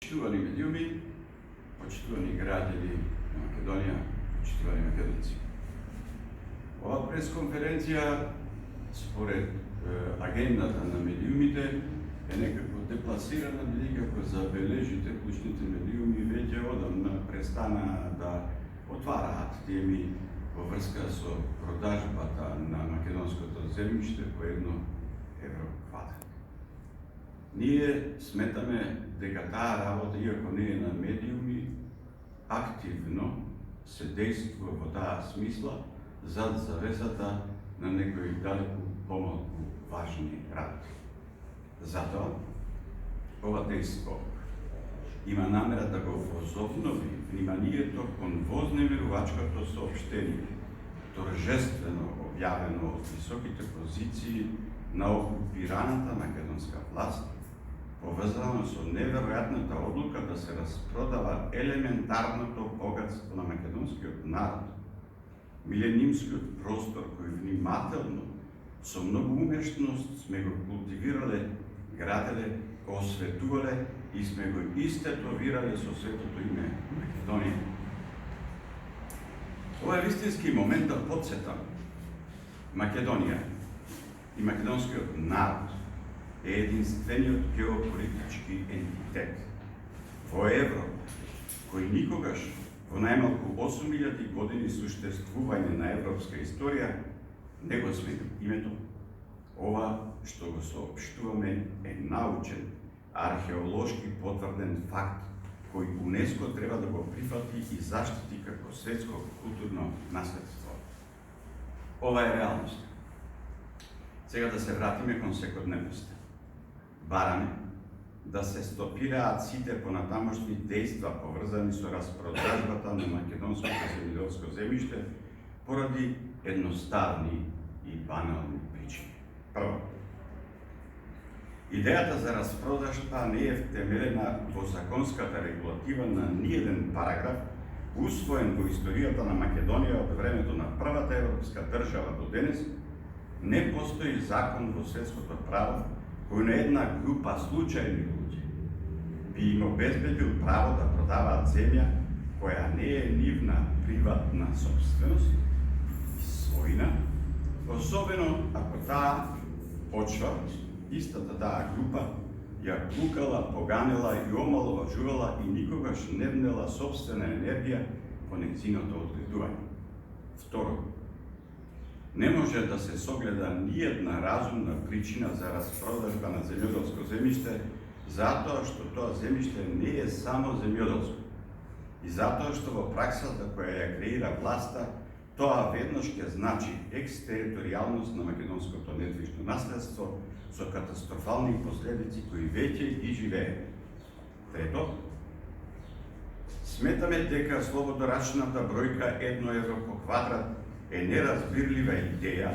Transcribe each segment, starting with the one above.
Почитувани медиуми, почитувани граѓани на Македонија, почитувани македонци. Ова пресконференција, според агендата на медиумите, е некако депласирана, бидејќи ако забележите клучните медиуми веќе одамна престана да отвараат теми во врска со продажбата на македонското земјиште по 1 евро квадрат. Ние сметаме дека таа работа, иако не е на медиуми, активно се действува во таа смисла зад завесата на некои далеку помалку важни работи. Затоа, ова дејство има намера да го возобнови вниманието кон вознемирувачкото соопштение, торжествено објавено од високите позиции на окупираната македонска власт, поврзано со неверојатната одлука да се распродава елементарното богатство на македонскиот народ, милениумскиот простор кој внимателно, со многу умешност сме го култивирале, граделе, осветувале и сме го истетовирале со светото име Македонија. Ова е вистински момент да подсетам. Македонија и македонскиот народ е единствениот геополитички ентитет во Европа, кој никогаш во најмалку 8000 години суштествување на европска историја не го смени името. Ова што го соопштуваме е научен, археолошки потврден факт, кој УНЕСКО треба да го прифати и заштити како светско културно наследство. Ова е реалност. Сега да се вратиме кон секојдневноста. Бараме да се стопираат сите понатамошни дејства поврзани со распродажбата на македонското земјоделско земјиште поради едноставни и банални причини. Прво, идејата за распродажба не е втемелена во законската регулатива на ниеден параграф, усвоен во историјата на Македонија од времето на првата европска држава до денес. Не постои закон во светското право кој на една група случајни луѓе би им обезбедил право да продаваат земја која не е нивна приватна собственост и својна, особено ако таа почва, истата таа група ја клукала, поганела и омаловажувала и никогаш не внела собствена енергија во нејзиното одгледување. Второ, не може да се согледа ниедна разумна причина за распродажба на земјоделско земјиште, затоа што тоа земјиште не е само земјоделско и затоа што во праксата која ја креира власта, тоа веднаш ќе значи екстериторијалност на македонското недвижно наследство со катастрофални последици кои веќе ги живееме. Трето, сметаме дека слободорачната бројка 1 евро по квадрат е неразбирлива идеја,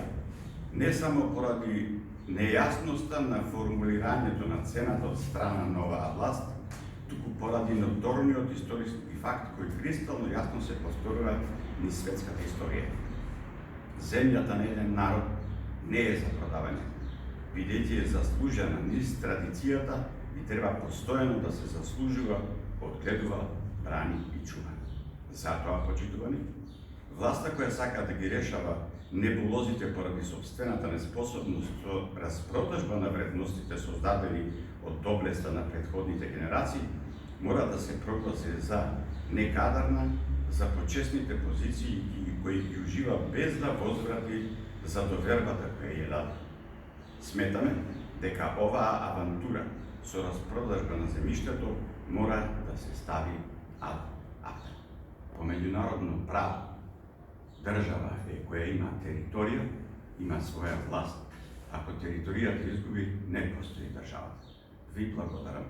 не само поради нејасноста на формулирањето на цената од страна на оваа власт, туку поради ноторниот историски факт кој кристално јасно се повторува низ светската историја. Земјата на еден народ не е за продавање, бидејќи е заслужена низ традицијата и треба постојано да се заслужува, одгледува, брани и чува. Затоа, почитувани, власта која сака да ги решава небулозите поради собствената неспособност со распродажба на вредностите создадени од доблеста на претходните генерации, мора да се прогласи за некадарна, за почесните позиции и кои ги ужива без да возврати за довербата која ја даде. Сметаме дека оваа авантура со распродажба на земјиштето мора да се стави ад акта. По меѓународно право, држава е која има територија, има своја власт. Ако територијата изгуби, не постои државата. Ви благодарам.